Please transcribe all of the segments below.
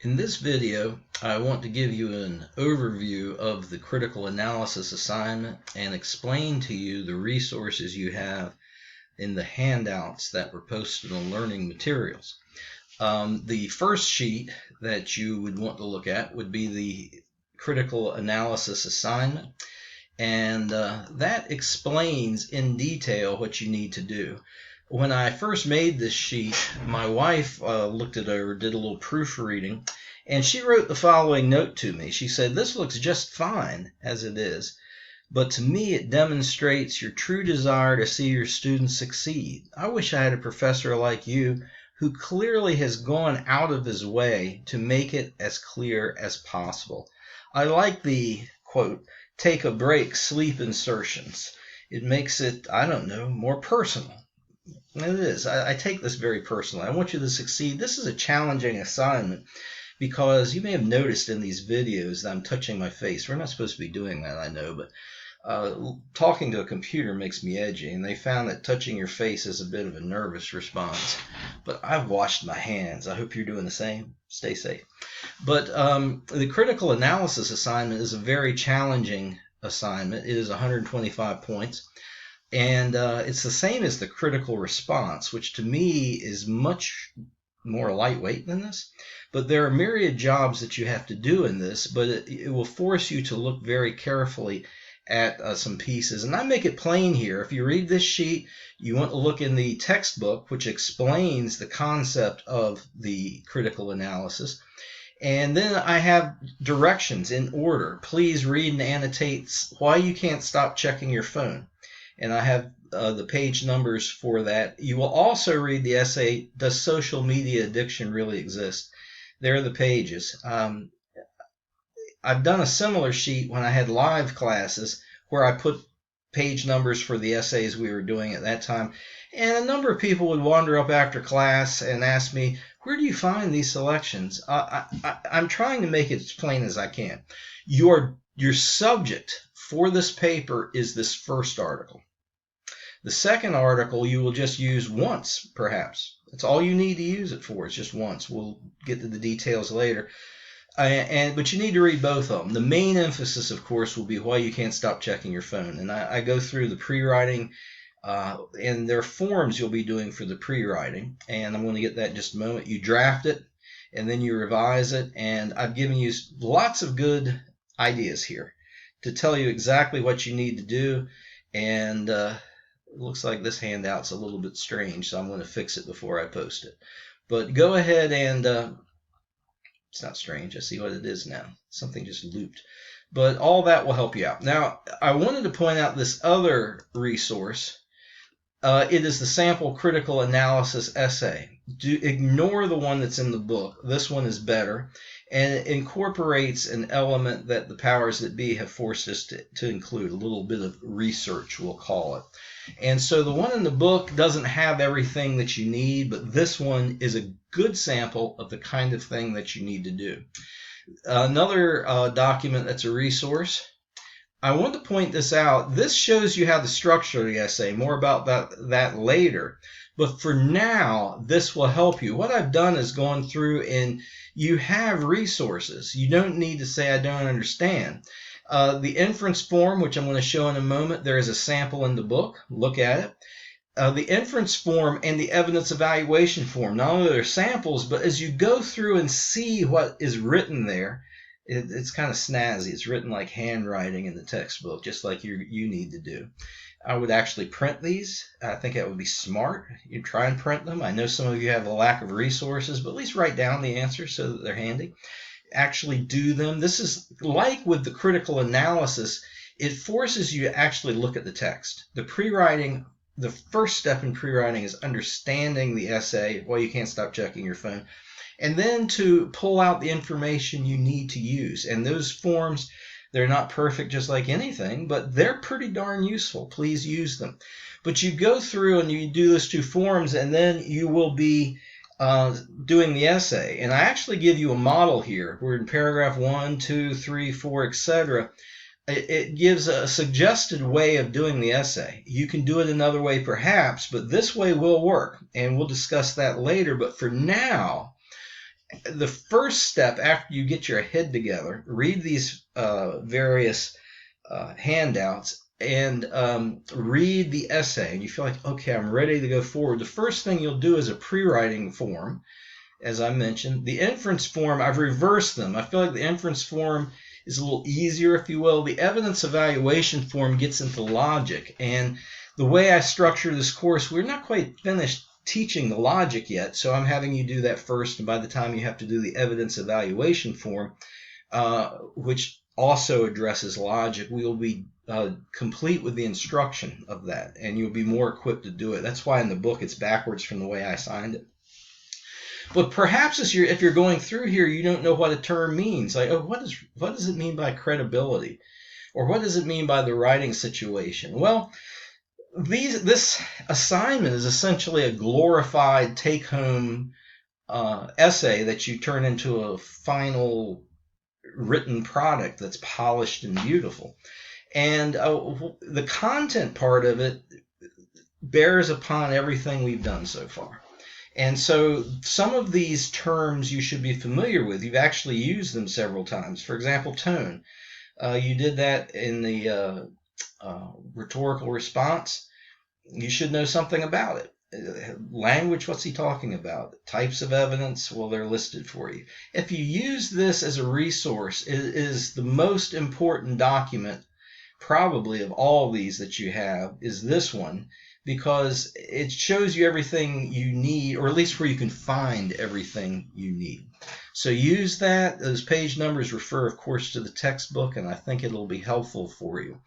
In this video, I want to give you an overview of the critical analysis assignment and explain to you the resources you have in the handouts that were posted on learning materials. The first sheet that you would want to look at would be the critical analysis assignment, and that explains in detail what you need to do. When I first made this sheet, my wife looked it over, did a little proofreading, and she wrote the following note to me. She said, "This looks just fine as it is, but to me it demonstrates your true desire to see your students succeed. I wish I had a professor like you who clearly has gone out of his way to make it as clear as possible." I like the, quote, "take a break, sleep" insertions. It makes it, I don't know, more personal. It is. I take this very personally. I want you to succeed. This is a challenging assignment because you may have noticed in these videos that I'm touching my face. We're not supposed to be doing that, I know, but talking to a computer makes me edgy, and they found that touching your face is a bit of a nervous response. But I've washed my hands. I hope you're doing the same. Stay safe. But the critical analysis assignment is a very challenging assignment. It is 125 points. And it's the same as the critical response, which to me is much more lightweight than this. But there are myriad jobs that you have to do in this, but it will force you to look very carefully at some pieces. And I make it plain here. If you read this sheet, you want to look in the textbook, which explains the concept of the critical analysis. And then I have directions in order. Please read and annotate why you can't stop checking your phone. And I have the page numbers for that. You will also read the essay, "Does Social Media Addiction Really Exist?" There are the pages. I've done a similar sheet when I had live classes where I put page numbers for the essays we were doing at that time. And a number of people would wander up after class and ask me, "Where do you find these selections?" I'm trying to make it as plain as I can. Your subject for this paper is this first article. The second article you will just use once, perhaps. That's all you need to use it for. It's just once. We'll get to the details later. But you need to read both of them. The main emphasis, of course, will be why you can't stop checking your phone. And I go through the pre-writing, and there are forms you'll be doing for the pre-writing. And I'm going to get that in just a moment. You draft it, and then you revise it. And I've given you lots of good ideas here to tell you exactly what you need to do. And it looks like this handout's a little bit strange, so I'm going to fix it before I post it. But go ahead and it's not strange. I see what it is now. Something just looped. But all that will help you out. Now, I wanted to point out this other resource. It is the sample critical analysis essay. Ignore the one that's in the book. This one is better. And it incorporates an element that the powers that be have forced us to include, a little bit of research, we'll call it. And so the one in the book doesn't have everything that you need, but this one is a good sample of the kind of thing that you need to do. Another document that's a resource. I want to point this out. This shows you how to structure the essay. More about that later. But for now, this will help you. What I've done is gone through, and you have resources. You don't need to say, "I don't understand." The inference form, which I'm going to show in a moment, there is a sample in the book. Look at it. The inference form and the evidence evaluation form, not only are samples, but as you go through and see what is written there, it's kind of snazzy. It's written like handwriting in the textbook, just like you need to do. I would actually print these. I think that would be smart. You try and print them. I know some of you have a lack of resources, but at least write down the answers so that they're handy. Actually do them. This is like with the critical analysis. It forces you to actually look at the text. The pre-writing, the first step in pre-writing is understanding the essay, why you can't stop checking your phone, and then to pull out the information you need to use. And those forms, they're not perfect just like anything, but they're pretty darn useful. Please use them. But you go through and you do those two forms, and then you will be doing the essay. And I actually give you a model here. We're in paragraph 1, 2, 3, 4, etc. It gives a suggested way of doing the essay. You can do it another way perhaps, but this way will work, and we'll discuss that later. But for now, the first step after you get your head together, read these various handouts and read the essay, and you feel like, okay, I'm ready to go forward. The first thing you'll do is a pre-writing form, as I mentioned. The inference form, I've reversed them. I feel like the inference form is a little easier, if you will. The evidence evaluation form gets into logic, and the way I structure this course, we're not quite finished teaching the logic yet, so I'm having you do that first, and by the time you have to do the evidence evaluation form, which also addresses logic, we will be complete with the instruction of that, and you'll be more equipped to do it. That's why in the book it's backwards from the way I signed it. But perhaps if you're going through here, you don't know what a term means. Like, oh, what does it mean by credibility? Or what does it mean by the writing situation? Well, this assignment is essentially a glorified take-home essay that you turn into a final written product that's polished and beautiful. And the content part of it bears upon everything we've done so far. And so some of these terms you should be familiar with. You've actually used them several times. For example, tone. You did that in the rhetorical response. You should know something about it. Language, what's he talking about? Types of evidence, well, they're listed for you. If you use this as a resource, it is the most important document probably of all these that you have is this one, because it shows you everything you need, or at least where you can find everything you need. So use that. Those page numbers refer, of course, to the textbook, and I think it'll be helpful for you.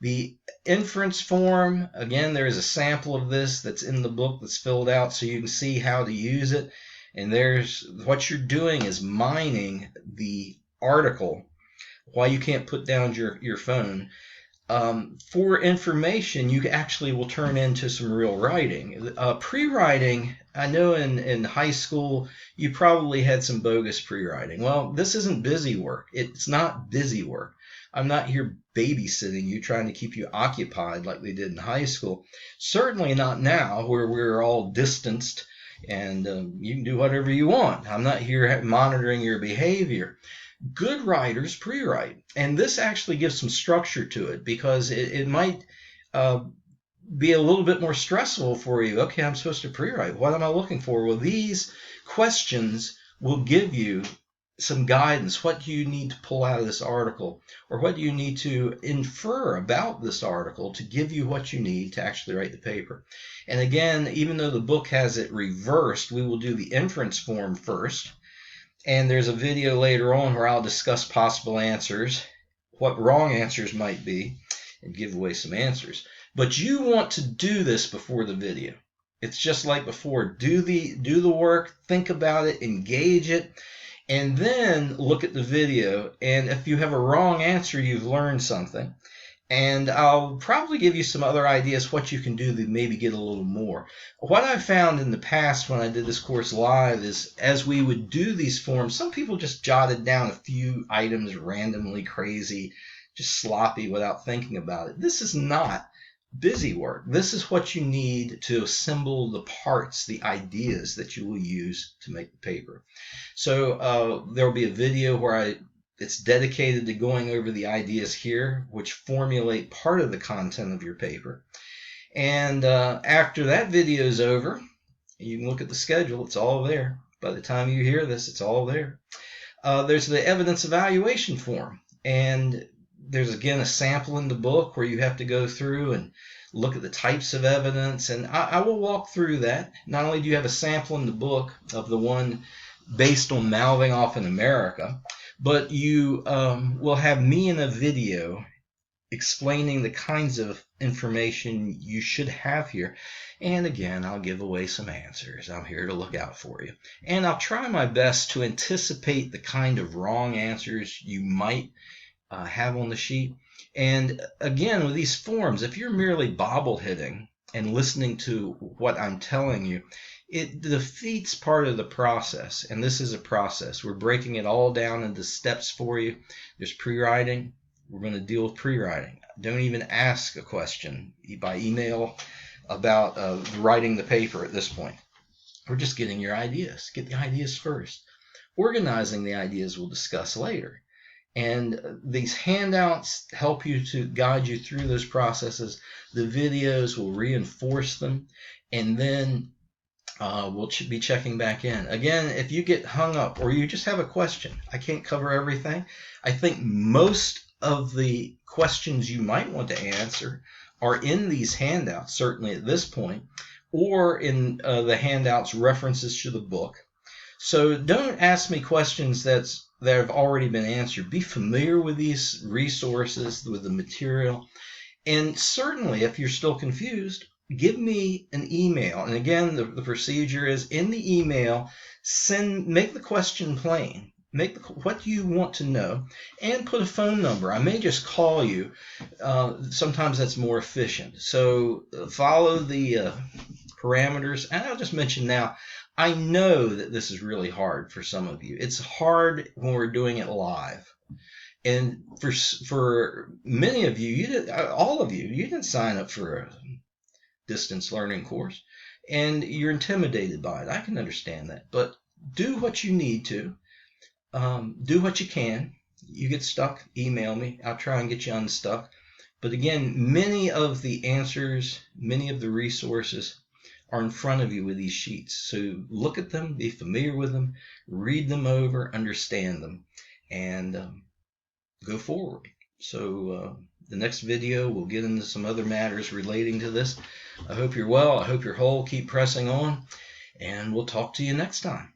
The inference form, again, there is a sample of this that's in the book that's filled out so you can see how to use it. And there's what you're doing is mining the article while you can't put down your phone. For information, you actually will turn into some real writing. Pre-writing, I know in high school, you probably had some bogus pre-writing. Well, this isn't busy work. It's not busy work. I'm not here babysitting you, trying to keep you occupied like they did in high school. Certainly not now, where we're all distanced and you can do whatever you want. I'm not here monitoring your behavior. Good writers pre-write, and this actually gives some structure to it, because it might be a little bit more stressful for you. Okay, I'm supposed to pre-write. What am I looking for? Well, these questions will give you some guidance. What do you need to pull out of this article? Or what do you need to infer about this article to give you what you need to actually write the paper? And again, even though the book has it reversed, we will do the inference form first. And there's a video later on where I'll discuss possible answers, what wrong answers might be, and give away some answers. But you want to do this before the video. It's just like before. Do the work, think about it, engage it, and then look at the video. And if you have a wrong answer, you've learned something. And I'll probably give you some other ideas what you can do to maybe get a little more. What I found in the past when I did this course live is, as we would do these forms, some people just jotted down a few items randomly, crazy, just sloppy without thinking about it. This is not busy work. This is what you need to assemble the parts, the ideas that you will use to make the paper. So there will be a video where it's dedicated to going over the ideas here, which formulate part of the content of your paper. And after that video is over, you can look at the schedule. It's all there. By the time you hear this, it's all there. There's the evidence evaluation form. And there's, again, a sample in the book where you have to go through and look at the types of evidence. And I will walk through that. Not only do you have a sample in the book of the one based on mouthing off in America, but you will have me in a video explaining the kinds of information you should have here. And again, I'll give away some answers. I'm here to look out for you. And I'll try my best to anticipate the kind of wrong answers you might have on the sheet. And again, with these forms, if you're merely bobble-hitting and listening to what I'm telling you, it defeats part of the process. And this is a process. We're breaking it all down into steps for you. There's pre-writing. We're going to deal with pre-writing. Don't even ask a question by email about writing the paper at this point. We're just getting your ideas. Get the ideas first. Organizing the ideas we'll discuss later. And these handouts help you to guide you through those processes. The videos will reinforce them. And then we'll be checking back in. Again, if you get hung up or you just have a question, I can't cover everything. I think most of the questions you might want to answer are in these handouts, certainly at this point, or in the handouts references to the book. So don't ask me questions that have already been answered. Be familiar with these resources, with the material. And certainly, if you're still confused, give me an email. And again, the procedure is in the email, make the question plain. What do you want to know, and put a phone number. I may just call you. Sometimes that's more efficient. So follow the parameters. And I'll just mention now, I know that this is really hard for some of you. It's hard when we're doing it live. And for many of you, all of you didn't sign up for a distance learning course, and you're intimidated by it. I can understand that, but do what you need to. Do what you can. You get stuck, email me. I'll try and get you unstuck. But again, many of the answers, many of the resources are in front of you with these sheets. So look at them, be familiar with them, read them over, understand them, and go forward. So the next video, we'll get into some other matters relating to this. I hope you're well. I hope you're whole. Keep pressing on, and we'll talk to you next time.